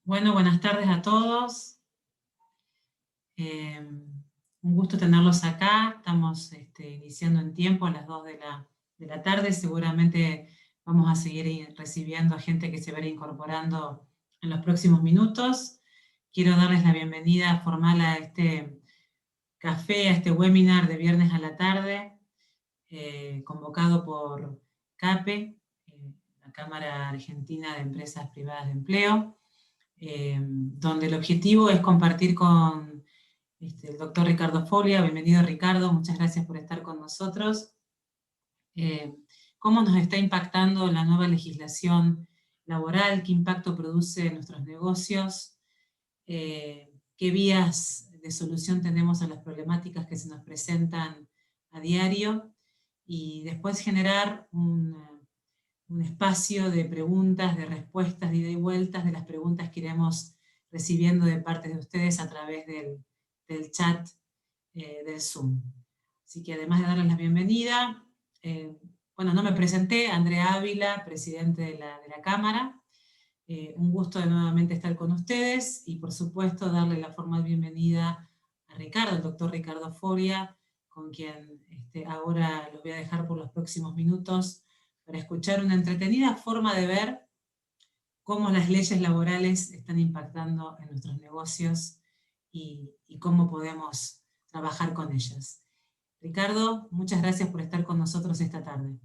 Bueno, buenas tardes a todos. Un gusto tenerlos acá. Estamos iniciando en tiempo a las 2 de la tarde. Seguramente vamos a seguir recibiendo a gente que se va a ir incorporando en los próximos minutos. Quiero darles la bienvenida formal a este café, a este webinar de viernes a la tarde, convocado por CAPE, la Cámara Argentina de Empresas Privadas de Empleo. Donde el objetivo es compartir con el doctor Ricardo Foglia. Bienvenido, Ricardo, muchas gracias por estar con nosotros. ¿Cómo nos está impactando la nueva legislación laboral? ¿Qué impacto produce en nuestros negocios? ¿Qué vías de solución tenemos a las problemáticas que se nos presentan a diario? Y después generar un espacio de preguntas, de respuestas, de ida y vueltas de las preguntas que iremos recibiendo de parte de ustedes a través del chat del Zoom. Así que además de darles la bienvenida, bueno, no me presenté, Andrea Ávila, presidente de la Cámara. Un gusto de nuevamente estar con ustedes y por supuesto darle la formal bienvenida a Ricardo, el doctor Ricardo Foglia, con quien ahora los voy a dejar por los próximos minutos para escuchar una entretenida forma de ver cómo las leyes laborales están impactando en nuestros negocios y cómo podemos trabajar con ellas. Ricardo, muchas gracias por estar con nosotros esta tarde.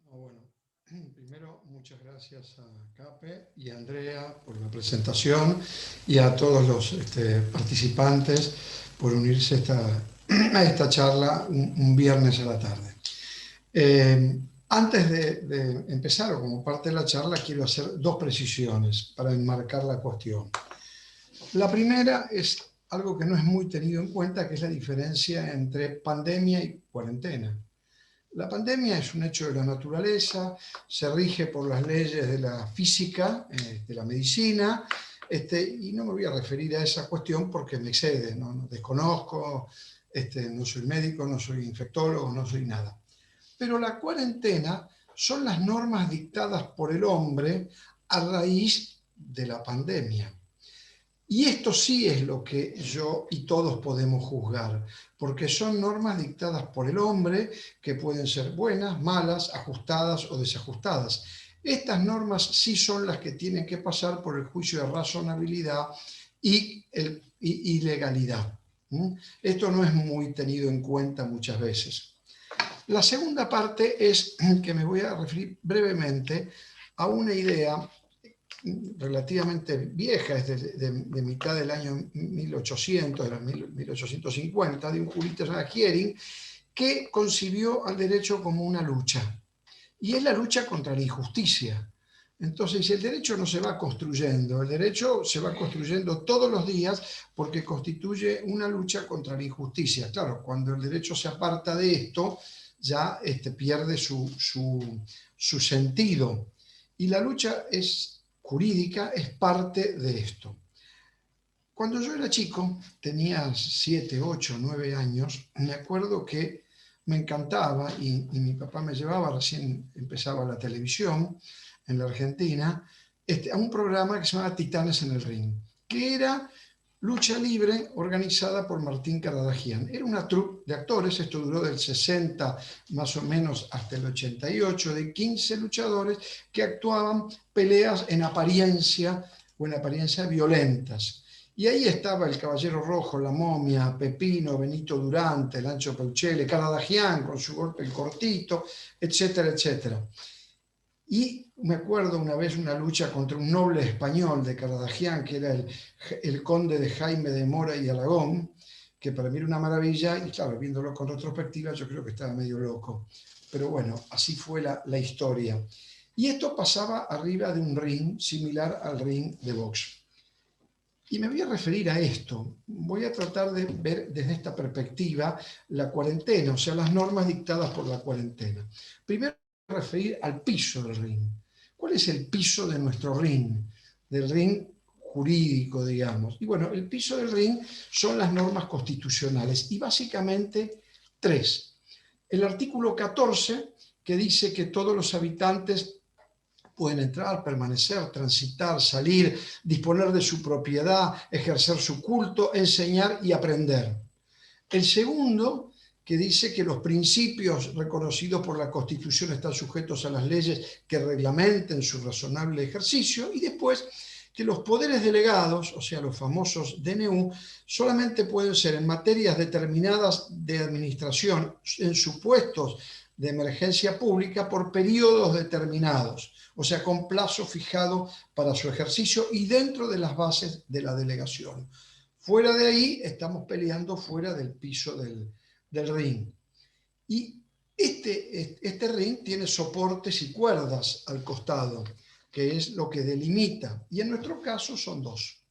Bueno, primero muchas gracias a Cape y a Andrea por la presentación y a todos los participantes por unirse a esta charla un viernes a la tarde. Antes de empezar, o como parte de la charla, quiero hacer dos precisiones para enmarcar la cuestión. La primera es algo que no es muy tenido en cuenta, que es la diferencia entre pandemia y cuarentena. La pandemia es un hecho de la naturaleza, se rige por las leyes de la física, de la medicina, y no me voy a referir a esa cuestión porque me excede, no desconozco, no soy médico, no soy infectólogo, no soy nada. Pero la cuarentena son las normas dictadas por el hombre a raíz de la pandemia. Y esto sí es lo que yo y todos podemos juzgar, porque son normas dictadas por el hombre que pueden ser buenas, malas, ajustadas o desajustadas. Estas normas sí son las que tienen que pasar por el juicio de razonabilidad y legalidad. Esto no es muy tenido en cuenta muchas veces. La segunda parte es que me voy a referir brevemente a una idea relativamente vieja, es de mitad del año 1800, de 1850, de un jurista llamado Hering, que concibió al derecho como una lucha. Y es la lucha contra la injusticia. Entonces, el derecho no se va construyendo, el derecho se va construyendo todos los días porque constituye una lucha contra la injusticia. Claro, cuando el derecho se aparta de esto, ya pierde su sentido. Y la lucha jurídica es parte de esto. Cuando yo era chico, tenía 7, 8, 9 años, me acuerdo que me encantaba y mi papá me llevaba, recién empezaba la televisión en la Argentina, a un programa que se llamaba Titanes en el Ring, que era lucha libre organizada por Martín Caradagian. Era una troupe de actores, esto duró del 60 más o menos hasta el 88, de 15 luchadores que actuaban peleas en apariencia violentas. Y ahí estaba el Caballero Rojo, la Momia, Pepino, Benito Durante, Lancho Peuchele, Caradagian con su golpe el cortito, etcétera, etcétera. Y me acuerdo una vez una lucha contra un noble español de Caradagian, que era el conde de Jaime de Mora y Aragón, que para mí era una maravilla, y claro, viéndolo con retrospectiva, yo creo que estaba medio loco. Pero bueno, así fue la historia. Y esto pasaba arriba de un ring similar al ring de box. Y me voy a referir a esto. Voy a tratar de ver desde esta perspectiva la cuarentena, o sea, las normas dictadas por la cuarentena. Primero voy a referir al piso del ring. ¿Cuál es el piso de nuestro ring? Del ring jurídico, digamos. Y bueno, el piso del ring son las normas constitucionales y básicamente 3. El artículo 14, que dice que todos los habitantes pueden entrar, permanecer, transitar, salir, disponer de su propiedad, ejercer su culto, enseñar y aprender. El segundo, que dice que los principios reconocidos por la Constitución están sujetos a las leyes que reglamenten su razonable ejercicio, y después que los poderes delegados, o sea, los famosos DNU, solamente pueden ser en materias determinadas de administración, en supuestos de emergencia pública, por periodos determinados, o sea, con plazo fijado para su ejercicio y dentro de las bases de la delegación. Fuera de ahí, estamos peleando fuera del piso del ring. Y este ring tiene soportes y cuerdas al costado, que es lo que delimita, y en nuestro caso son dos.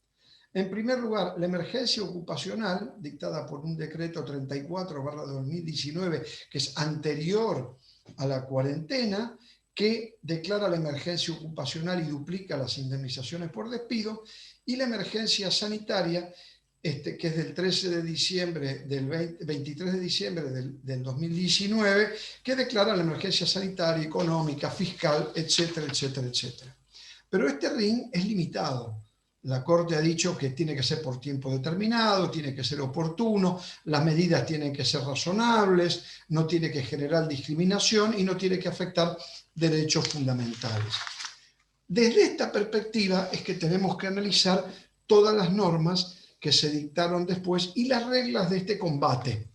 En primer lugar, la emergencia ocupacional, dictada por un decreto 34/2019, que es anterior a la cuarentena, que declara la emergencia ocupacional y duplica las indemnizaciones por despido, y la emergencia sanitaria, que es del 23 de diciembre del 2019, que declara la emergencia sanitaria, económica, fiscal, etcétera, etcétera, etcétera. Pero este ring es limitado. La Corte ha dicho que tiene que ser por tiempo determinado, tiene que ser oportuno, las medidas tienen que ser razonables, no tiene que generar discriminación y no tiene que afectar derechos fundamentales. Desde esta perspectiva es que tenemos que analizar todas las normas que se dictaron después y las reglas de este combate.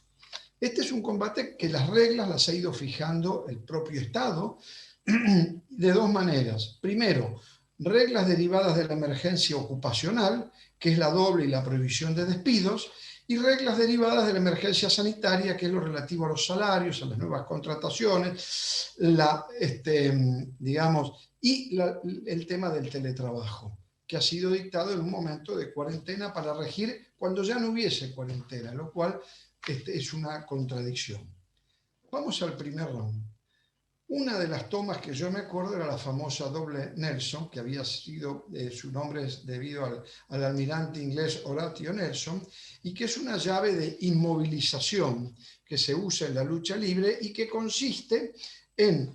Este es un combate que las reglas las ha ido fijando el propio Estado de dos maneras. Primero, reglas derivadas de la emergencia ocupacional, que es la doble y la prohibición de despidos, y reglas derivadas de la emergencia sanitaria, que es lo relativo a los salarios, a las nuevas contrataciones, el tema del teletrabajo, que ha sido dictado en un momento de cuarentena para regir cuando ya no hubiese cuarentena, lo cual es una contradicción. Vamos al primer round. Una de las tomas que yo me acuerdo era la famosa doble Nelson, que había sido, su nombre es debido al almirante inglés Horatio Nelson, y que es una llave de inmovilización que se usa en la lucha libre y que consiste en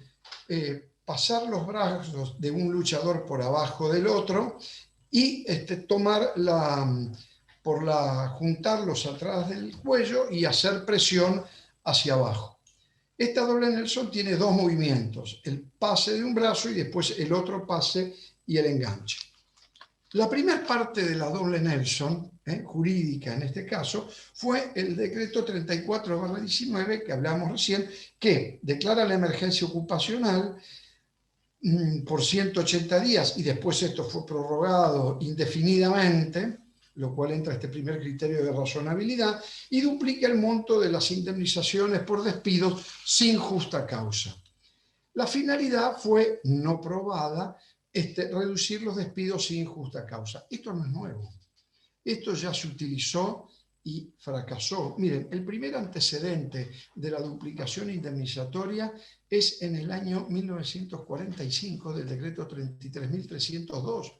pasar los brazos de un luchador por abajo del otro y juntarlos atrás del cuello y hacer presión hacia abajo. Esta doble Nelson tiene dos movimientos, el pase de un brazo y después el otro pase y el enganche. La primera parte de la doble Nelson, jurídica en este caso, fue el decreto 34/19 que hablamos recién, que declara la emergencia ocupacional por 180 días y después esto fue prorrogado indefinidamente, lo cual entra este primer criterio de razonabilidad, y duplica el monto de las indemnizaciones por despidos sin justa causa. La finalidad fue, no probada, reducir los despidos sin justa causa. Esto no es nuevo. Esto ya se utilizó y fracasó. Miren, el primer antecedente de la duplicación indemnizatoria es en el año 1945 del decreto 33.302,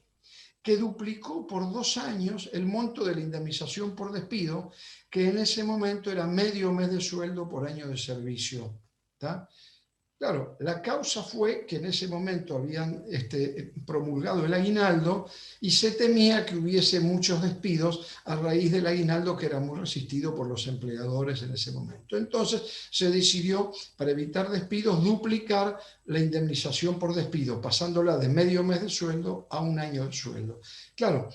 que duplicó por 2 años el monto de la indemnización por despido, que en ese momento era medio mes de sueldo por año de servicio. ¿Tá? Claro, la causa fue que en ese momento habían promulgado el aguinaldo y se temía que hubiese muchos despidos a raíz del aguinaldo, que era muy resistido por los empleadores en ese momento. Entonces se decidió, para evitar despidos, duplicar la indemnización por despido, pasándola de medio mes de sueldo a 1 año de sueldo. Claro,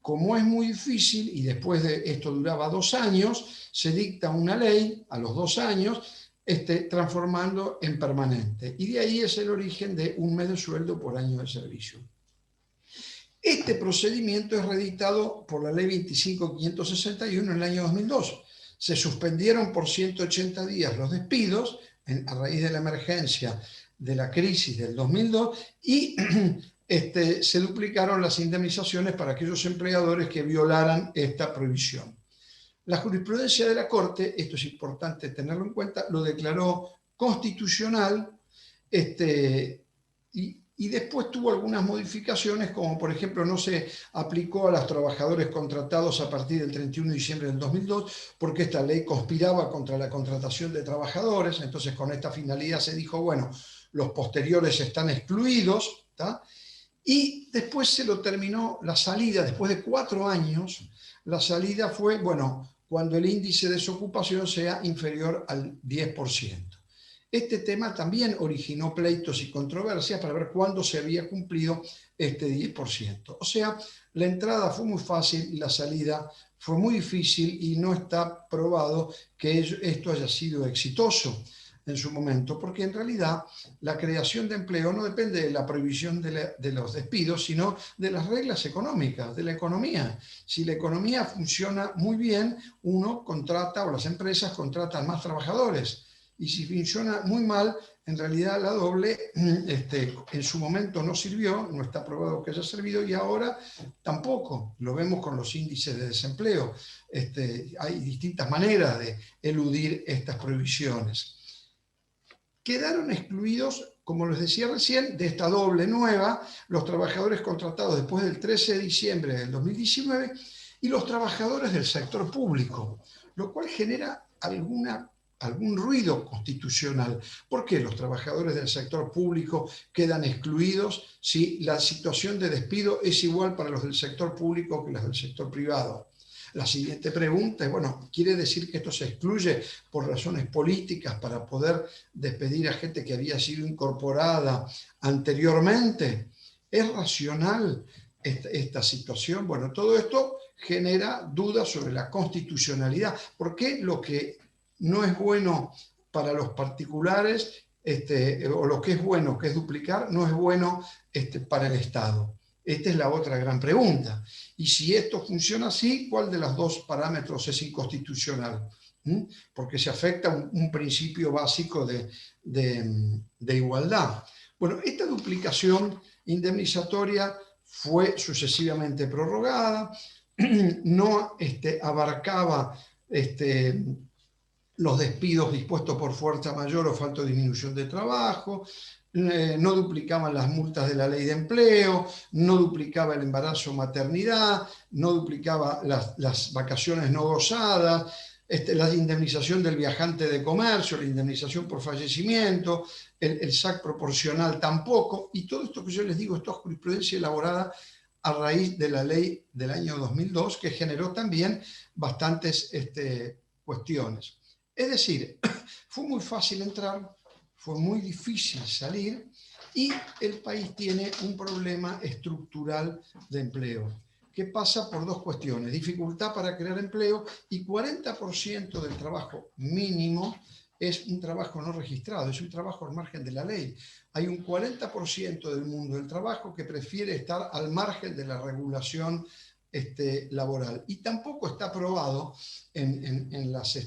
como es muy difícil y después de esto duraba 2 años, se dicta una ley a los 2 años, transformando en permanente. Y de ahí es el origen de 1 mes de sueldo por año de servicio. Este procedimiento es reeditado por la ley 25.561 en el año 2002. Se suspendieron por 180 días los despidos a raíz de la emergencia de la crisis del 2002 y se duplicaron las indemnizaciones para aquellos empleadores que violaran esta prohibición. La jurisprudencia de la Corte, esto es importante tenerlo en cuenta, lo declaró constitucional y después tuvo algunas modificaciones, como por ejemplo no se aplicó a los trabajadores contratados a partir del 31 de diciembre del 2002, porque esta ley conspiraba contra la contratación de trabajadores. Entonces con esta finalidad se dijo, bueno, los posteriores están excluidos, ¿tá? Y después se lo terminó la salida, después de 4 años, la salida fue, bueno, cuando el índice de desocupación sea inferior al 10%. Este tema también originó pleitos y controversias para ver cuándo se había cumplido este 10%. O sea, la entrada fue muy fácil y la salida fue muy difícil y no está probado que esto haya sido exitoso en su momento, porque en realidad la creación de empleo no depende de la prohibición de los despidos, sino de las reglas económicas, de la economía. Si la economía funciona muy bien, uno contrata o las empresas contratan más trabajadores. Y si funciona muy mal, en realidad la doble en su momento no sirvió, no está probado que haya servido y ahora tampoco. Lo vemos con los índices de desempleo. Hay distintas maneras de eludir estas prohibiciones. Quedaron excluidos, como les decía recién, de esta doble nueva, los trabajadores contratados después del 13 de diciembre del 2019 y los trabajadores del sector público, lo cual genera algún ruido constitucional. ¿Por qué los trabajadores del sector público quedan excluidos si la situación de despido es igual para los del sector público que las del sector privado? La siguiente pregunta es, bueno, ¿quiere decir que esto se excluye por razones políticas para poder despedir a gente que había sido incorporada anteriormente? ¿Es racional esta situación? Bueno, todo esto genera dudas sobre la constitucionalidad. ¿Por qué lo que no es bueno para los particulares, o lo que es bueno, que es duplicar, no es bueno para el Estado? Esta es la otra gran pregunta. Y si esto funciona así, ¿cuál de los dos parámetros es inconstitucional? Porque se afecta un principio básico de igualdad. Bueno, esta duplicación indemnizatoria fue sucesivamente prorrogada, no abarcaba los despidos dispuestos por fuerza mayor o falta de disminución de trabajo, no duplicaban las multas de la ley de empleo, no duplicaba el embarazo o maternidad, no duplicaba las vacaciones no gozadas, la indemnización del viajante de comercio, la indemnización por fallecimiento, el SAC proporcional tampoco, y todo esto que yo les digo, esto es jurisprudencia elaborada a raíz de la ley del año 2002, que generó también bastantes cuestiones. Es decir, fue muy fácil entrar, fue muy difícil salir y el país tiene un problema estructural de empleo que pasa por dos cuestiones: dificultad para crear empleo y 40% del trabajo mínimo es un trabajo no registrado, es un trabajo al margen de la ley. Hay un 40% del mundo del trabajo que prefiere estar al margen de la regulación laboral. Y tampoco está probado en las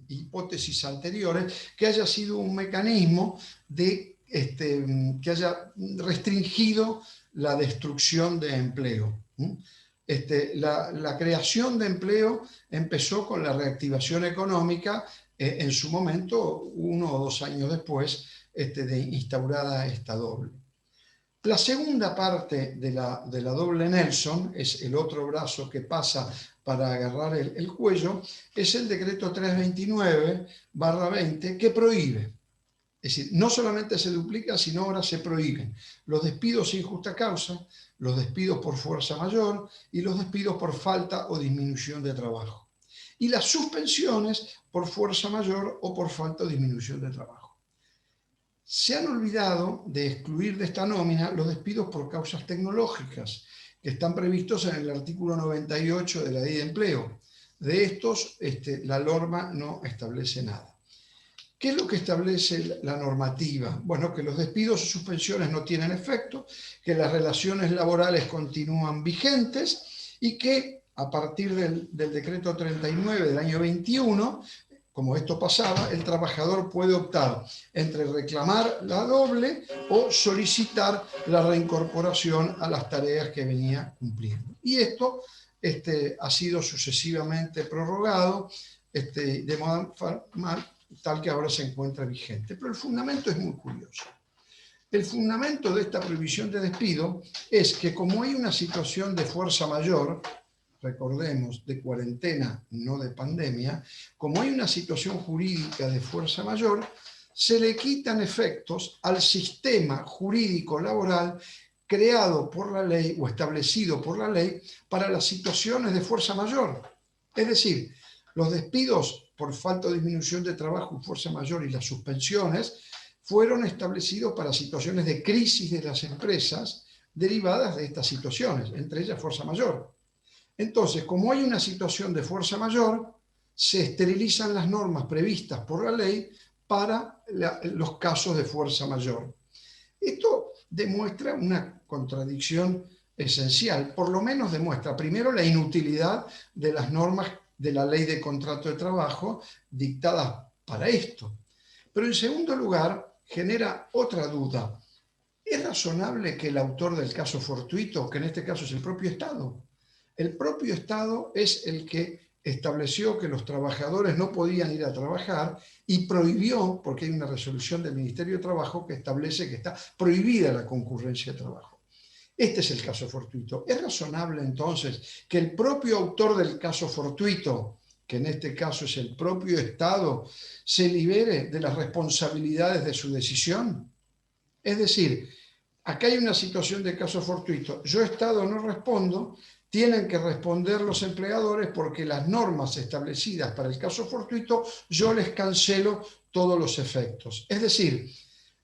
hipótesis anteriores que haya sido un mecanismo que haya restringido la destrucción de empleo. La creación de empleo empezó con la reactivación económica en su momento, 1 o 2 años después de instaurada esta doble. La segunda parte de la doble Nelson, es el otro brazo que pasa para agarrar el cuello, es el decreto 329/20 que prohíbe. Es decir, no solamente se duplica, sino ahora se prohíben los despidos sin justa causa, los despidos por fuerza mayor y los despidos por falta o disminución de trabajo. Y las suspensiones por fuerza mayor o por falta o disminución de trabajo. Se han olvidado de excluir de esta nómina los despidos por causas tecnológicas, que están previstos en el artículo 98 de la Ley de Empleo. De estos, la norma no establece nada. ¿Qué es lo que establece la normativa? Bueno, que los despidos o suspensiones no tienen efecto, que las relaciones laborales continúan vigentes y que a partir del decreto 39 del año 21, como esto pasaba, el trabajador puede optar entre reclamar la doble o solicitar la reincorporación a las tareas que venía cumpliendo. Y esto ha sido sucesivamente prorrogado de modo tal que ahora se encuentra vigente. Pero el fundamento es muy curioso. El fundamento de esta prohibición de despido es que como hay una situación de fuerza mayor, recordemos, de cuarentena, no de pandemia, como hay una situación jurídica de fuerza mayor, se le quitan efectos al sistema jurídico laboral creado por la ley o establecido por la ley para las situaciones de fuerza mayor. Es decir, los despidos por falta o disminución de trabajo y fuerza mayor y las suspensiones fueron establecidos para situaciones de crisis de las empresas derivadas de estas situaciones, entre ellas fuerza mayor. Entonces, como hay una situación de fuerza mayor, se esterilizan las normas previstas por la ley para los casos de fuerza mayor. Esto demuestra una contradicción esencial, por lo menos demuestra primero la inutilidad de las normas de la ley de contrato de trabajo dictadas para esto. Pero en segundo lugar, genera otra duda. ¿Es razonable que el autor del caso fortuito, que en este caso es el propio Estado, el propio Estado es el que estableció que los trabajadores no podían ir a trabajar y prohibió, porque hay una resolución del Ministerio de Trabajo que establece que está prohibida la concurrencia de trabajo? Este es el caso fortuito. ¿Es razonable entonces que el propio autor del caso fortuito, que en este caso es el propio Estado, se libere de las responsabilidades de su decisión? Es decir, acá hay una situación de caso fortuito. Yo, Estado, no respondo, tienen que responder los empleadores porque las normas establecidas para el caso fortuito yo les cancelo todos los efectos. Es decir,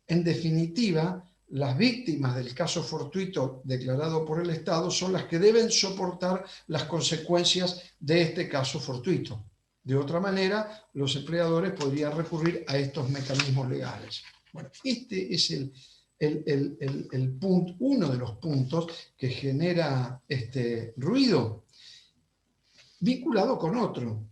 en definitiva, las víctimas del caso fortuito declarado por el Estado son las que deben soportar las consecuencias de este caso fortuito. De otra manera, los empleadores podrían recurrir a estos mecanismos legales. Bueno, este es uno de los puntos que genera ruido, vinculado con otro.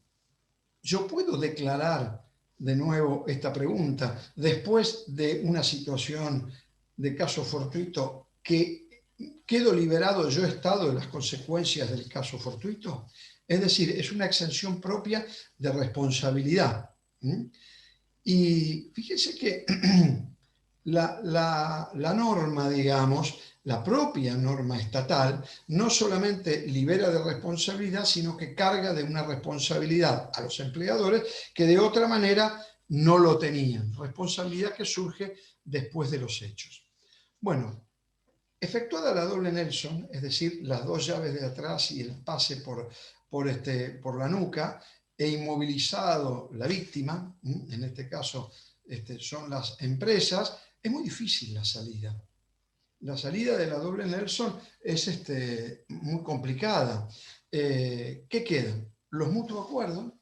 Yo puedo declarar de nuevo esta pregunta después de una situación de caso fortuito que quedo liberado yo, Estado, de las consecuencias del caso fortuito. Es decir, es una exención propia de responsabilidad. Y fíjense que la norma, digamos, la propia norma estatal, no solamente libera de responsabilidad, sino que carga de una responsabilidad a los empleadores que de otra manera no lo tenían. Responsabilidad que surge después de los hechos. Bueno, efectuada la doble Nelson, es decir, las dos llaves de atrás y el pase por la nuca, e inmovilizado la víctima, en este caso son las empresas, es muy difícil la salida. La salida de la doble Nelson es muy complicada. ¿Qué quedan? Los mutuos acuerdos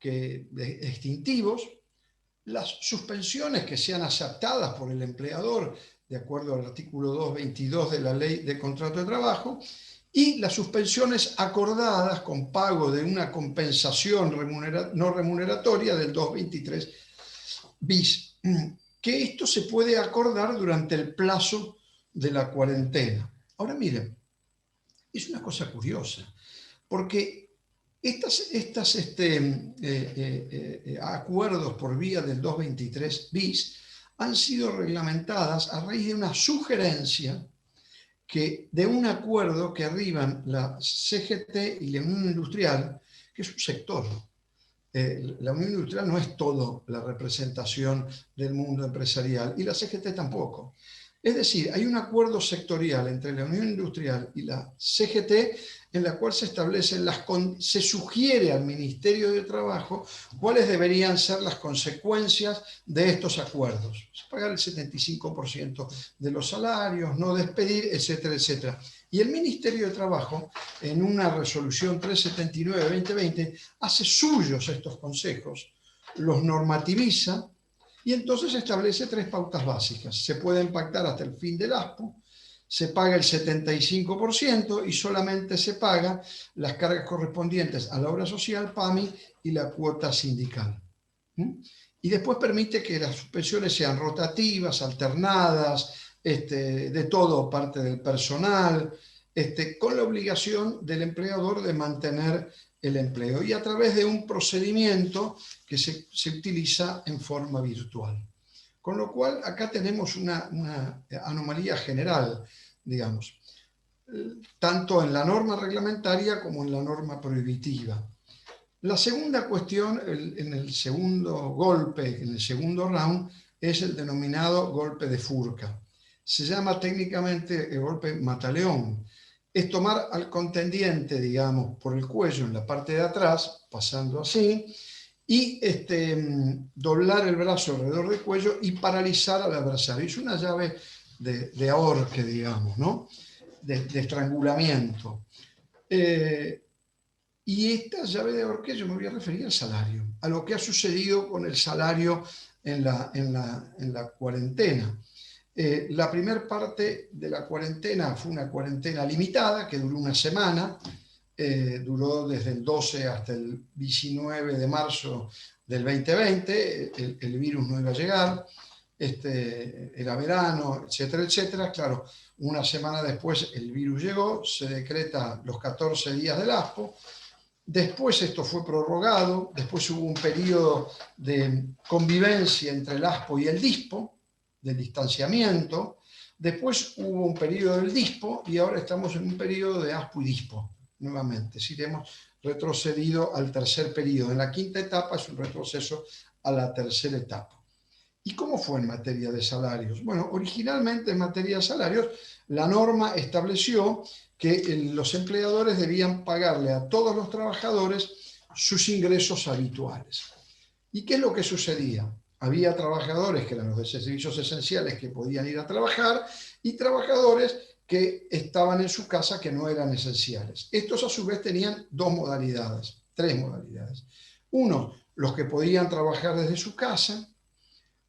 extintivos, las suspensiones que sean aceptadas por el empleador de acuerdo al artículo 222 de la Ley de Contrato de Trabajo, y las suspensiones acordadas con pago de una compensación no remuneratoria del 223 bis, que esto se puede acordar durante el plazo de la cuarentena. Ahora miren, es una cosa curiosa, porque estos acuerdos por vía del 223 bis han sido reglamentadas a raíz de una sugerencia de un acuerdo que arriban la CGT y la Unión Industrial, que es un sector. La Unión Industrial no es todo la representación del mundo empresarial y la CGT tampoco. Es decir, hay un acuerdo sectorial entre la Unión Industrial y la CGT en la cual se sugiere al Ministerio de Trabajo cuáles deberían ser las consecuencias de estos acuerdos. Pagar el 75% de los salarios, no despedir, etcétera, etcétera. Y el Ministerio de Trabajo, en una resolución 379-2020, hace suyos estos consejos, los normativiza y entonces establece 3 pautas básicas. Se pueden pactar hasta el fin del ASPO, se paga el 75% y solamente se paga las cargas correspondientes a la obra social, PAMI, y la cuota sindical. Y después permite que las suspensiones sean rotativas, alternadas, de todo, parte del personal, con la obligación del empleador de mantener el empleo y a través de un procedimiento que se utiliza en forma virtual. Con lo cual, acá tenemos una anomalía general, digamos, tanto en la norma reglamentaria como en la norma prohibitiva. La segunda cuestión, en el segundo golpe, en el segundo round, es el denominado golpe de Furka. se llama técnicamente el golpe mataleón. Es tomar al contendiente, digamos, por el cuello en la parte de atrás, pasando así, y doblar el brazo alrededor del cuello y paralizar al adversario. Es una llave de ahorque, digamos, ¿no? De estrangulamiento. Y esta llave de ahorque yo me voy a referir al salario, a lo que ha sucedido con el salario en la cuarentena. La primera parte de la cuarentena fue una cuarentena limitada que duró una semana, duró desde el 12 hasta el 19 de marzo del 2020, el virus no iba a llegar, era verano, etcétera, etcétera. Claro, una semana después el virus llegó, se decreta los 14 días del ASPO. Después esto fue prorrogado, después hubo un periodo de convivencia entre el ASPO y el DISPO, del distanciamiento, después hubo un periodo del DISPO y ahora estamos en un periodo de ASPO y DISPO, nuevamente. Es decir, hemos retrocedido al tercer periodo. En la quinta etapa es un retroceso a la tercera etapa. ¿Y cómo fue en materia de salarios? Bueno, originalmente en materia de salarios, la norma estableció que los empleadores debían pagarle a todos los trabajadores sus ingresos habituales. ¿Y qué es lo que sucedía? Había trabajadores que eran los de servicios esenciales que podían ir a trabajar y trabajadores que estaban en su casa que no eran esenciales. Estos a su vez tenían tres modalidades. Uno, los que podían trabajar desde su casa.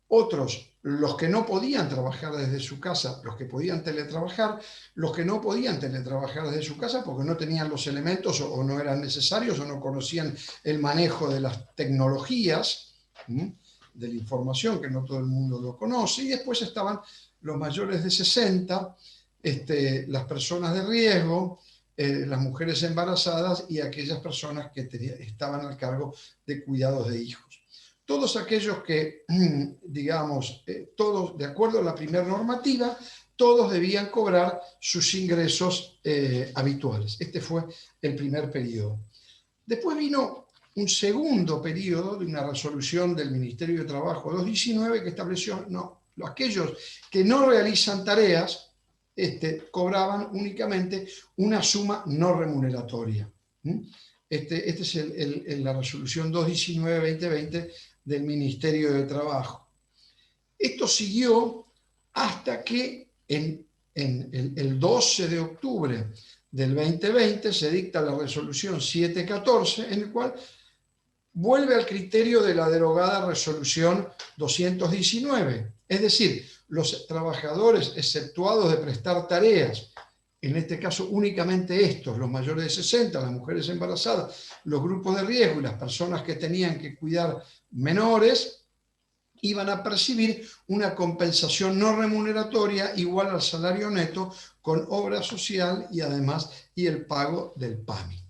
Otros, los que no podían trabajar desde su casa, los que podían teletrabajar, los que no podían teletrabajar desde su casa porque no tenían los elementos o no eran necesarios o no conocían el manejo de las tecnologías, de la información, que no todo el mundo lo conoce. Y después estaban los mayores de 60, las personas de riesgo, las mujeres embarazadas y aquellas personas que estaban al cargo de cuidados de hijos. Todos aquellos que, digamos, todos, de acuerdo a la primera normativa, todos debían cobrar sus ingresos habituales. Este fue el primer periodo. Después vino un segundo periodo de una resolución del Ministerio de Trabajo 219 que estableció, no, aquellos que no realizan tareas cobraban únicamente una suma no remuneratoria. Esta es la resolución 219-2020 del Ministerio de Trabajo. Esto siguió hasta que el 12 de octubre del 2020 se dicta la resolución 714, en el cual vuelve al criterio de la derogada resolución 219. Es decir, los trabajadores exceptuados de prestar tareas, en este caso únicamente estos, los mayores de 60, las mujeres embarazadas, los grupos de riesgo y las personas que tenían que cuidar menores, iban a percibir una compensación no remuneratoria igual al salario neto con obra social y además el pago del PAMI.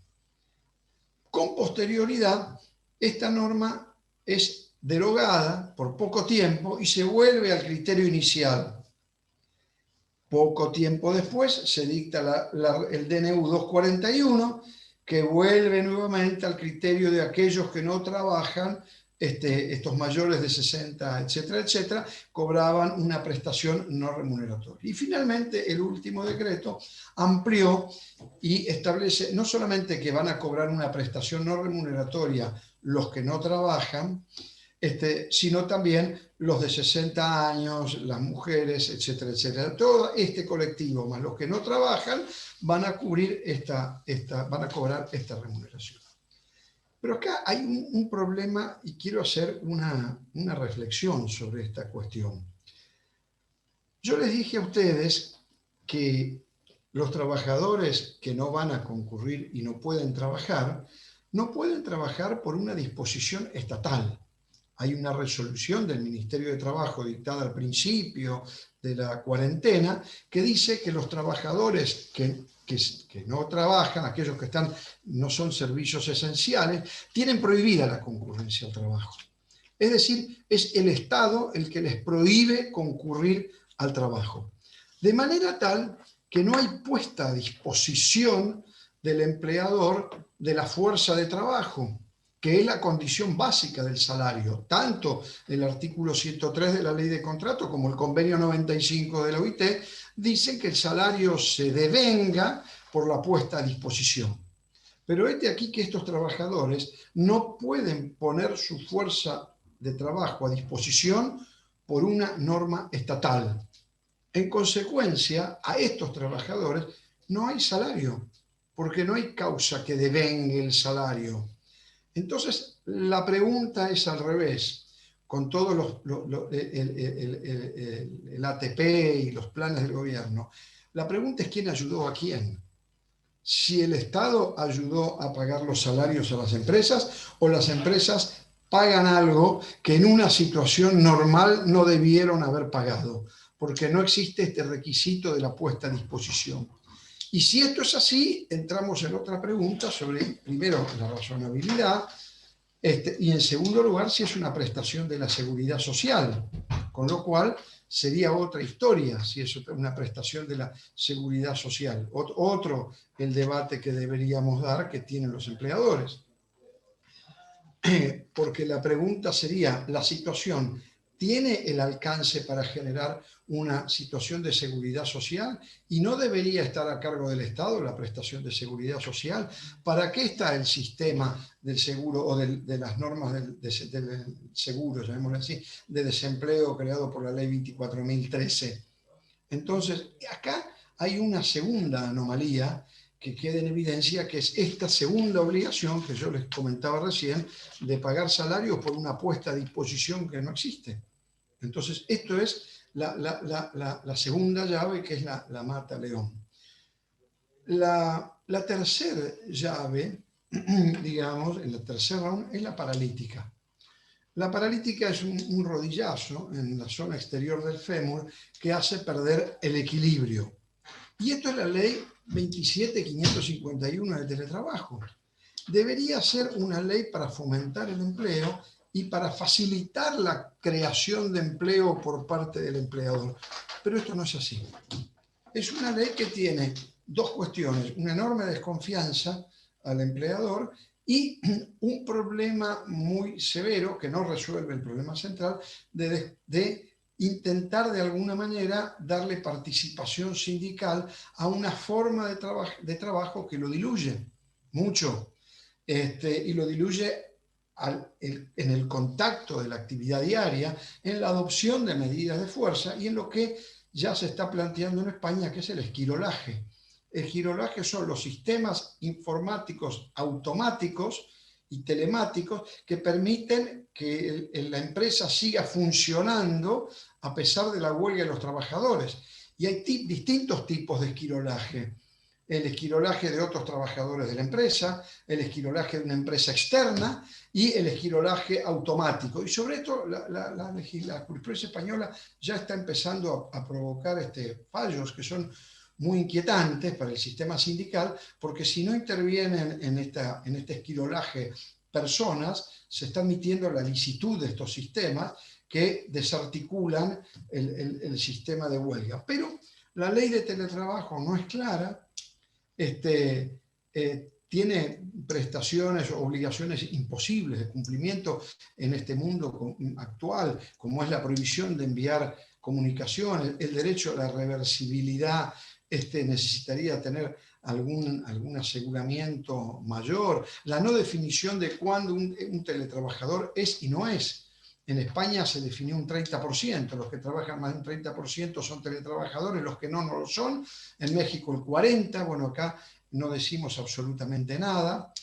Con posterioridad, esta norma es derogada por poco tiempo y se vuelve al criterio inicial. Poco tiempo después se dicta el DNU 241, que vuelve nuevamente al criterio de aquellos que no trabajan, estos mayores de 60, etcétera, etcétera, cobraban una prestación no remuneratoria. Y finalmente el último decreto amplió y establece no solamente que van a cobrar una prestación no remuneratoria los que no trabajan, sino también los de 60 años, las mujeres, etcétera, etcétera. Todo este colectivo, más los que no trabajan, van a cubrir van a cobrar esta remuneración. Pero acá hay un problema y quiero hacer una reflexión sobre esta cuestión. Yo les dije a ustedes que los trabajadores que no van a concurrir y no pueden trabajar por una disposición estatal. Hay una resolución del Ministerio de Trabajo dictada al principio de la cuarentena que dice que los trabajadores que no trabajan, aquellos que no son servicios esenciales, tienen prohibida la concurrencia al trabajo. Es decir, es el Estado el que les prohíbe concurrir al trabajo. De manera tal que no hay puesta a disposición del empleador de la fuerza de trabajo, que es la condición básica del salario. Tanto el artículo 103 de la Ley de Contrato como el convenio 95 de la OIT dicen que el salario se devenga por la puesta a disposición. Pero es de aquí que estos trabajadores no pueden poner su fuerza de trabajo a disposición por una norma estatal. En consecuencia, a estos trabajadores no hay salario, porque no hay causa que devengue el salario. Entonces, la pregunta es al revés. Con todo el ATP y los planes del gobierno, la pregunta es quién ayudó a quién. Si el Estado ayudó a pagar los salarios a las empresas o las empresas pagan algo que en una situación normal no debieron haber pagado, porque no existe este requisito de la puesta a disposición. Y si esto es así, entramos en otra pregunta sobre, primero, la razonabilidad, y en segundo lugar, si es una prestación de la seguridad social, con lo cual sería otra historia si es una prestación de la seguridad social. Otro el debate que deberíamos dar que tienen los empleadores. Porque la pregunta sería, ¿la situación tiene el alcance para generar una situación de seguridad social y no debería estar a cargo del Estado la prestación de seguridad social? ¿Para qué está el sistema del seguro o de las normas del seguro, llamémoslo así, de desempleo creado por la ley 24.013? Entonces, acá hay una segunda anomalía que queda en evidencia, que es esta segunda obligación que yo les comentaba recién, de pagar salarios por una puesta a disposición que no existe. Entonces, esto es la segunda llave, que es la mata león. La tercera llave, digamos, en la tercera round, es la paralítica. La paralítica es un rodillazo en la zona exterior del fémur que hace perder el equilibrio. Y esto es la ley 27.551 del teletrabajo. Debería ser una ley para fomentar el empleo y para facilitar la creación de empleo por parte del empleador. Pero esto no es así. Es una ley que tiene dos cuestiones: una enorme desconfianza al empleador y un problema muy severo que no resuelve el problema central de intentar de alguna manera darle participación sindical a una forma de trabajo que lo diluye mucho, y lo diluye en el contacto de la actividad diaria, en la adopción de medidas de fuerza y en lo que ya se está planteando en España, que es el esquirolaje. El esquirolaje son los sistemas informáticos automáticos y telemáticos que permiten que la empresa siga funcionando a pesar de la huelga de los trabajadores. Y hay distintos tipos de esquirolaje. El esquirolaje de otros trabajadores de la empresa, el esquirolaje de una empresa externa y el esquirolaje automático. Y sobre esto la jurisprudencia española ya está empezando a provocar fallos que son muy inquietantes para el sistema sindical, porque si no intervienen en este esquirolaje personas, se está admitiendo la licitud de estos sistemas que desarticulan el sistema de huelga. Pero la ley de teletrabajo no es clara, tiene prestaciones o obligaciones imposibles de cumplimiento en este mundo actual, como es la prohibición de enviar comunicaciones, el derecho a la reversibilidad. Necesitaría tener algún aseguramiento mayor, la no definición de cuándo un teletrabajador es y no es. En España se definió un 30%, los que trabajan más de un 30% son teletrabajadores, los que no lo son. En México el 40%, bueno, acá no decimos absolutamente nada.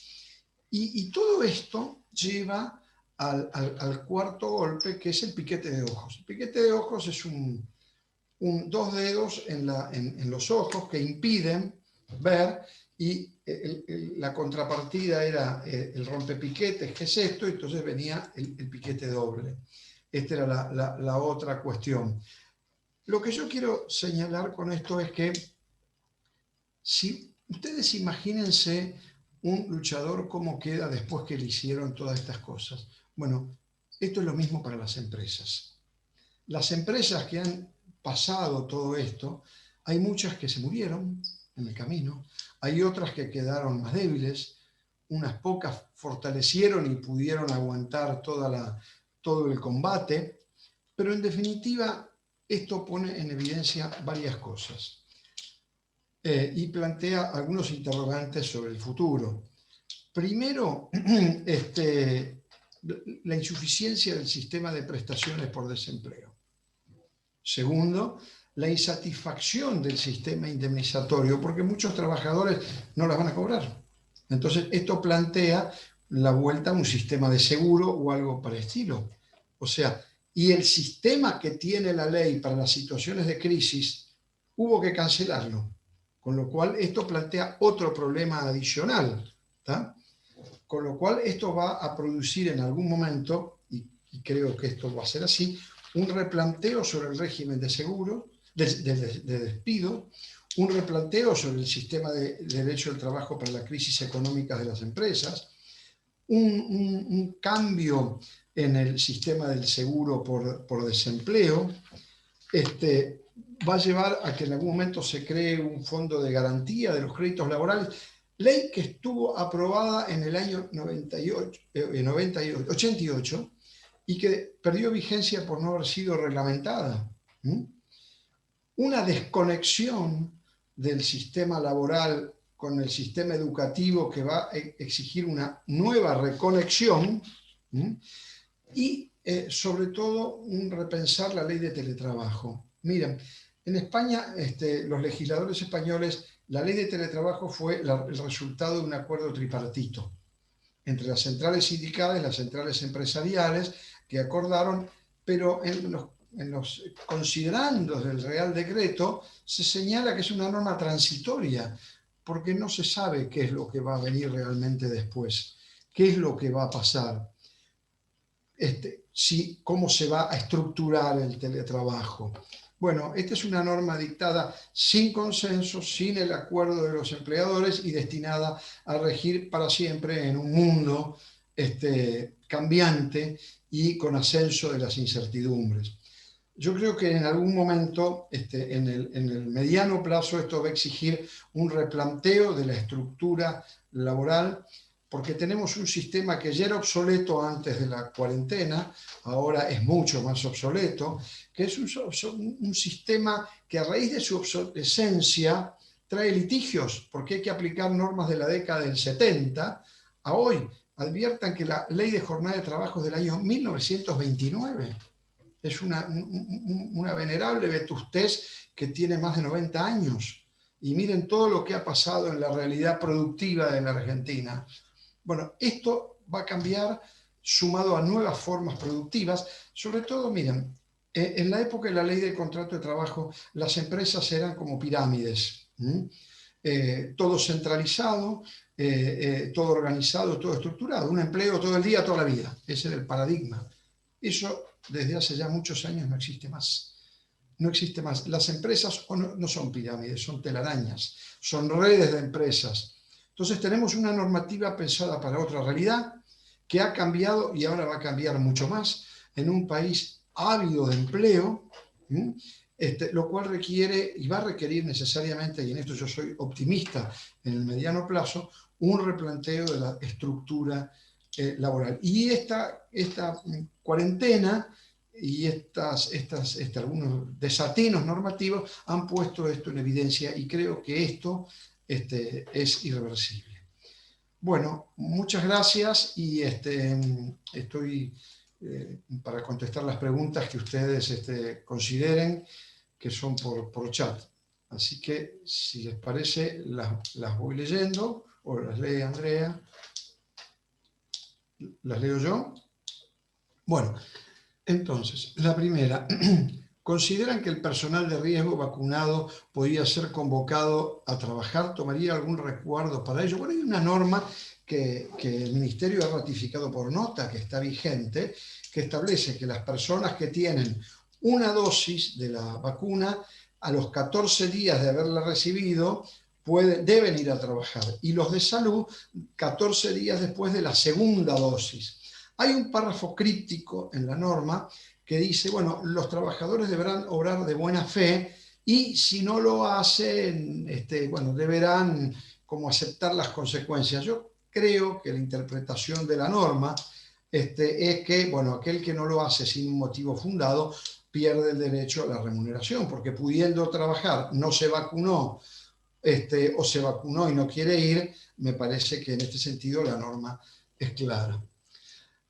Y todo esto lleva al cuarto golpe, que es el piquete de ojos. El piquete de ojos es dos dedos en los ojos que impiden ver, y la contrapartida era el rompepiquetes, que es esto, y entonces venía el piquete doble. Esta era la otra cuestión. Lo que yo quiero señalar con esto es que si ustedes imagínense un luchador cómo queda después que le hicieron todas estas cosas. Bueno, esto es lo mismo para las empresas. Las empresas que han pasado todo esto, hay muchas que se murieron en el camino, hay otras que quedaron más débiles, unas pocas fortalecieron y pudieron aguantar todo el combate, pero en definitiva esto pone en evidencia varias cosas y plantea algunos interrogantes sobre el futuro. Primero, la insuficiencia del sistema de prestaciones por desempleo. Segundo, la insatisfacción del sistema indemnizatorio, porque muchos trabajadores no las van a cobrar. Entonces, esto plantea la vuelta a un sistema de seguro o algo para estilo. O sea, y el sistema que tiene la ley para las situaciones de crisis, hubo que cancelarlo. Con lo cual, esto plantea otro problema adicional, ¿tá? Con lo cual, esto va a producir en algún momento, y creo que esto va a ser así, un replanteo sobre el régimen de seguro, de despido, un replanteo sobre el sistema de derecho al trabajo para la crisis económica de las empresas, un cambio en el sistema del seguro por desempleo, va a llevar a que en algún momento se cree un fondo de garantía de los créditos laborales, ley que estuvo aprobada en el año 88 y que perdió vigencia por no haber sido reglamentada. Una desconexión del sistema laboral con el sistema educativo que va a exigir una nueva reconexión y sobre todo un repensar la ley de teletrabajo. Miren, en España los legisladores españoles, la ley de teletrabajo fue el resultado de un acuerdo tripartito entre las centrales sindicales y las centrales empresariales que acordaron, pero en los considerandos del Real Decreto se señala que es una norma transitoria, porque no se sabe qué es lo que va a venir realmente después, qué es lo que va a pasar, cómo se va a estructurar el teletrabajo. Bueno, esta es una norma dictada sin consenso, sin el acuerdo de los empleadores y destinada a regir para siempre en un mundo cambiante y con ascenso de las incertidumbres. Yo creo que en algún momento, en el mediano plazo, esto va a exigir un replanteo de la estructura laboral, porque tenemos un sistema que ya era obsoleto antes de la cuarentena, ahora es mucho más obsoleto, que es un sistema que a raíz de su obsolescencia trae litigios, porque hay que aplicar normas de la década del 70 a hoy. Adviertan que la ley de jornada de trabajo es del año 1929. Es una venerable vetustez que tiene más de 90 años. Y miren todo lo que ha pasado en la realidad productiva de la Argentina. Bueno, esto va a cambiar sumado a nuevas formas productivas. Sobre todo, miren, en la época de la ley del contrato de trabajo, las empresas eran como pirámides. Todo centralizado, todo organizado, todo estructurado. Un empleo todo el día, toda la vida. Ese era el paradigma. Eso desde hace ya muchos años no existe más. No existe más. Las empresas no son pirámides, son telarañas, son redes de empresas. Entonces tenemos una normativa pensada para otra realidad que ha cambiado y ahora va a cambiar mucho más en un país ávido de empleo, lo cual requiere y va a requerir necesariamente, y en esto yo soy optimista en el mediano plazo, un replanteo de la estructura laboral. Y esta cuarentena y algunos desatinos normativos han puesto esto en evidencia y creo que esto es irreversible. Bueno, muchas gracias y estoy para contestar las preguntas que ustedes consideren que son por chat. Así que, si les parece, las voy leyendo, o las lee Andrea. ¿Las leo yo? Bueno, entonces, la primera. ¿Consideran que el personal de riesgo vacunado podría ser convocado a trabajar? ¿Tomaría algún resguardo para ello? Bueno, hay una norma que el Ministerio ha ratificado por nota, que está vigente, que establece que las personas que tienen una dosis de la vacuna, a los 14 días de haberla recibido, deben ir a trabajar. Y los de salud, 14 días después de la segunda dosis. Hay un párrafo críptico en la norma que dice, bueno, los trabajadores deberán obrar de buena fe y si no lo hacen, bueno, deberán como aceptar las consecuencias. Yo creo que la interpretación de la norma es que, bueno, aquel que no lo hace sin un motivo fundado pierde el derecho a la remuneración, porque pudiendo trabajar no se vacunó, o se vacunó y no quiere ir, me parece que en este sentido la norma es clara.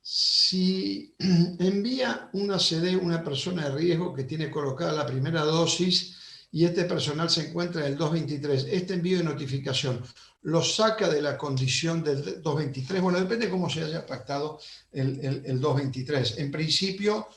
Si envía una CD una persona de riesgo que tiene colocada la primera dosis y este personal se encuentra en el 223, este envío de notificación lo saca de la condición del 223, bueno, depende de cómo se haya pactado el 223. En principio,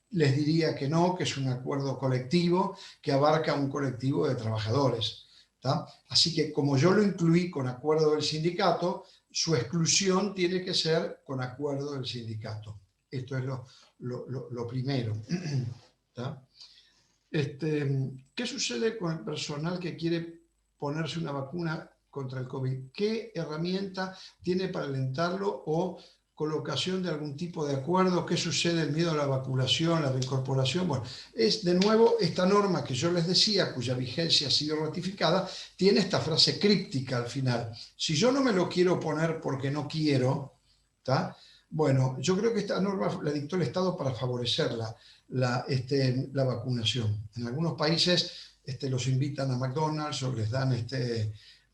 les diría que no, que es un acuerdo colectivo que abarca un colectivo de trabajadores, ¿tá? Así que como yo lo incluí con acuerdo del sindicato, su exclusión tiene que ser con acuerdo del sindicato. Esto es lo primero, ¿tá? ¿Qué sucede con el personal que quiere ponerse una vacuna contra el COVID? ¿Qué herramienta tiene para alentarlo o colocación de algún tipo de acuerdo? ¿Qué sucede? El miedo a la vacunación, la reincorporación. Bueno, es de nuevo esta norma que yo les decía, cuya vigencia ha sido ratificada, tiene esta frase críptica al final. Si yo no me lo quiero poner porque no quiero, ¿tá? Bueno, yo creo que esta norma la dictó el Estado para favorecer la vacunación. En algunos países los invitan a McDonald's o les dan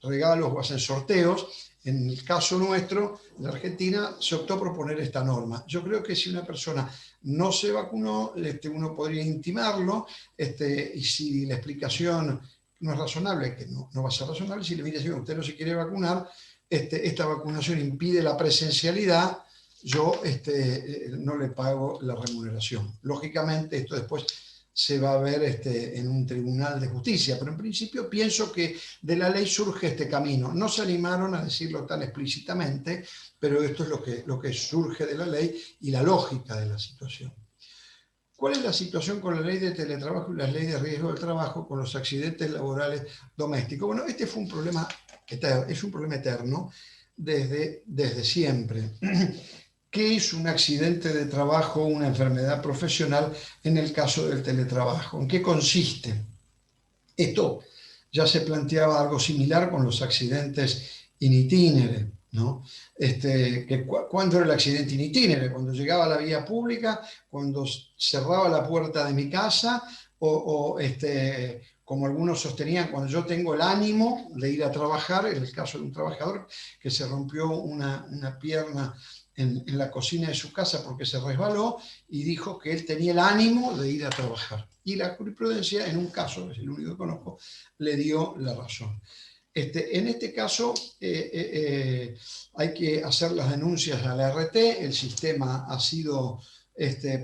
regalos o hacen sorteos. En el caso nuestro, en Argentina, se optó por poner esta norma. Yo creo que si una persona no se vacunó, uno podría intimarlo, y si la explicación no es razonable, que no va a ser razonable, si le dice, si usted no se quiere vacunar, esta vacunación impide la presencialidad, yo no le pago la remuneración. Lógicamente, esto después se va a ver en un tribunal de justicia, pero en principio pienso que de la ley surge este camino. No se animaron a decirlo tan explícitamente, pero esto es lo que surge de la ley y la lógica de la situación. ¿Cuál es la situación con la ley de teletrabajo y las leyes de riesgo del trabajo, con los accidentes laborales domésticos? Bueno, este fue un problema es un problema eterno desde siempre. ¿Qué es un accidente de trabajo o una enfermedad profesional en el caso del teletrabajo? ¿En qué consiste? Esto ya se planteaba algo similar con los accidentes in itinere, ¿no? ¿Cuándo era el accidente in itinere? Cuando llegaba a la vía pública, cuando cerraba la puerta de mi casa como algunos sostenían, cuando yo tengo el ánimo de ir a trabajar, en el caso de un trabajador que se rompió una pierna en la cocina de su casa porque se resbaló y dijo que él tenía el ánimo de ir a trabajar. Y la jurisprudencia, en un caso, es el único que conozco, le dio la razón. En este caso hay que hacer las denuncias a la RT, el sistema ha sido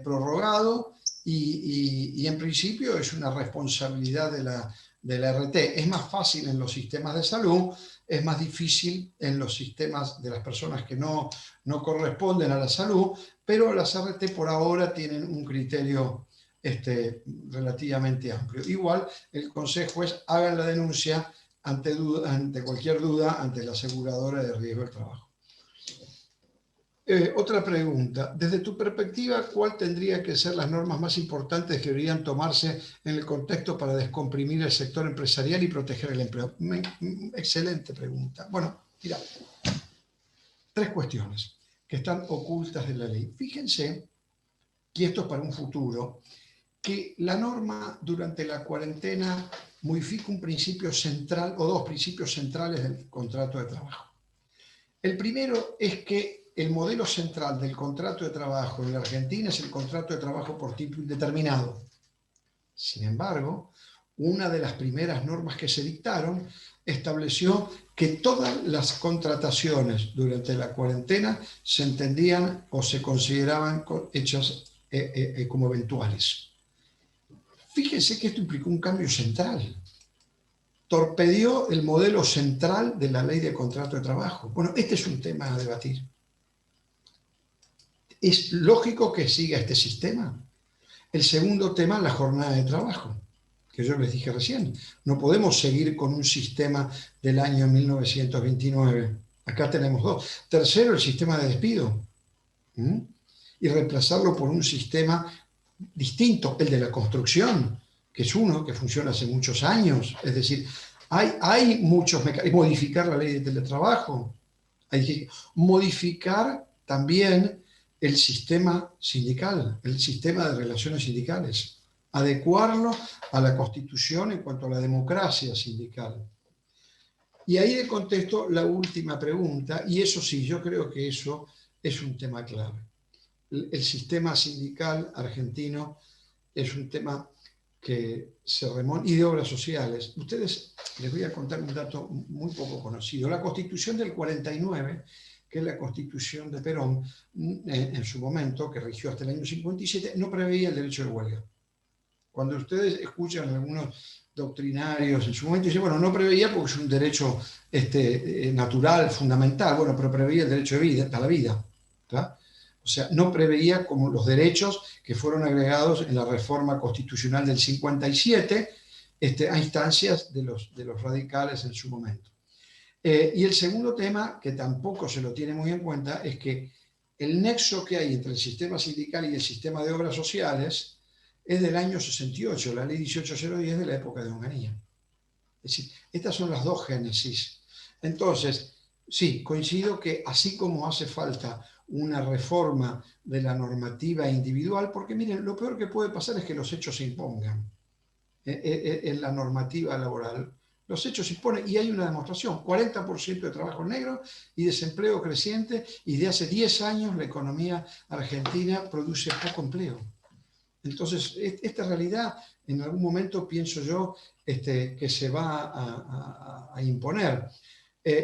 prorrogado y en principio es una responsabilidad de la RT. Es más fácil en los sistemas de salud, es más difícil en los sistemas de las personas que no corresponden a la salud, pero las RT por ahora tienen un criterio relativamente amplio. Igual el consejo es hagan la denuncia ante cualquier duda ante la aseguradora de riesgo del trabajo. Otra pregunta. Desde tu perspectiva, ¿cuál tendría que ser las normas más importantes que deberían tomarse en el contexto para descomprimir el sector empresarial y proteger el empleo? Excelente pregunta. Bueno, mira, 3 cuestiones que están ocultas de la ley. Fíjense, y esto es para un futuro, que la norma durante la cuarentena modifica un principio central o 2 principios centrales del contrato de trabajo. El primero es que el modelo central del contrato de trabajo en la Argentina es el contrato de trabajo por tiempo indeterminado. Sin embargo, una de las primeras normas que se dictaron estableció que todas las contrataciones durante la cuarentena se entendían o se consideraban hechas como eventuales. Fíjense que esto implicó un cambio central. Torpedió el modelo central de la ley de contrato de trabajo. Bueno, este es un tema a debatir. ¿Es lógico que siga este sistema? El segundo tema, la jornada de trabajo, que yo les dije recién. No podemos seguir con un sistema del año 1929. Acá tenemos 2. Tercero, el sistema de despido. Y reemplazarlo por un sistema distinto, el de la construcción, que es uno que funciona hace muchos años. Es decir, hay muchos mecanismos. Modificar la ley de teletrabajo. hay que modificar también el sistema sindical, el sistema de relaciones sindicales, adecuarlo a la Constitución en cuanto a la democracia sindical. Y ahí le contesto la última pregunta, y eso sí, yo creo que eso es un tema clave. El sistema sindical argentino es un tema que se remonta, y de obras sociales. Ustedes, les voy a contar un dato muy poco conocido. La Constitución del 49, que es la Constitución de Perón, en su momento, que rigió hasta el año 57, no preveía el derecho de huelga. Cuando ustedes escuchan algunos doctrinarios en su momento, dicen, bueno, no preveía porque es un derecho natural, fundamental, bueno, pero preveía el derecho de vida, a la vida, ¿tá? O sea, no preveía como los derechos que fueron agregados en la reforma constitucional del 57 a instancias de los radicales en su momento. Y el segundo tema, que tampoco se lo tiene muy en cuenta, es que el nexo que hay entre el sistema sindical y el sistema de obras sociales es del año 68, la ley 18010 de la época de Onganía. Es decir, estas son las dos génesis. Entonces, sí, coincido que así como hace falta una reforma de la normativa individual, porque miren, lo peor que puede pasar es que los hechos se impongan en la normativa laboral. Los hechos se imponen y hay una demostración, 40% de trabajo negro y desempleo creciente, y de hace 10 años la economía argentina produce poco empleo. Entonces, esta realidad en algún momento pienso yo que se va a imponer.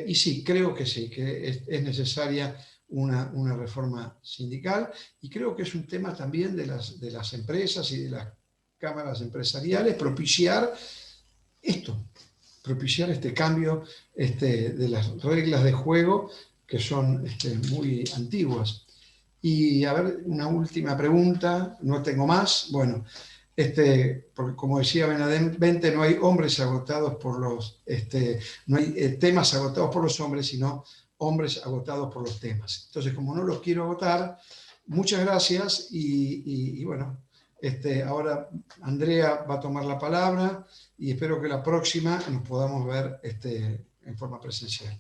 Y sí, creo que sí, que es necesaria una reforma sindical, y creo que es un tema también de las empresas y de las cámaras empresariales propiciar esto, propiciar este cambio de las reglas de juego que son muy antiguas. Y a ver, una última pregunta, no tengo más. Bueno, porque como decía Benavente, no hay hombres agotados por los, no hay temas agotados por los hombres, sino hombres agotados por los temas. Entonces, como no los quiero agotar, muchas gracias y bueno, ahora Andrea va a tomar la palabra y espero que la próxima nos podamos ver en forma presencial.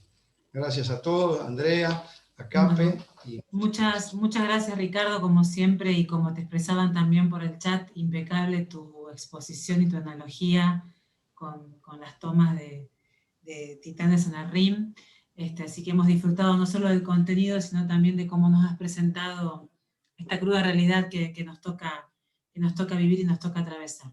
Gracias a todos, Andrea, a Cape. Bueno, muchas gracias, Ricardo, como siempre, y como te expresaban también por el chat, impecable tu exposición y tu analogía con las tomas de Titanes en el RIM. Así que hemos disfrutado no solo del contenido, sino también de cómo nos has presentado esta cruda realidad que nos toca vivir y nos toca atravesar.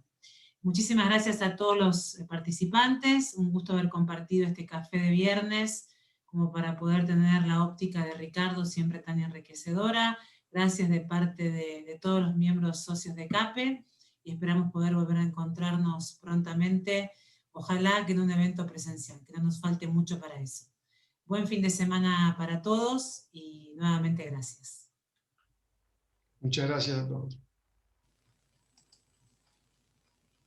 Muchísimas gracias a todos los participantes, un gusto haber compartido este café de viernes, como para poder tener la óptica de Ricardo siempre tan enriquecedora. Gracias de parte de todos los miembros socios de CAPE, y esperamos poder volver a encontrarnos prontamente, ojalá que en un evento presencial, que no nos falte mucho para eso. Buen fin de semana para todos y nuevamente gracias. Muchas gracias a todos.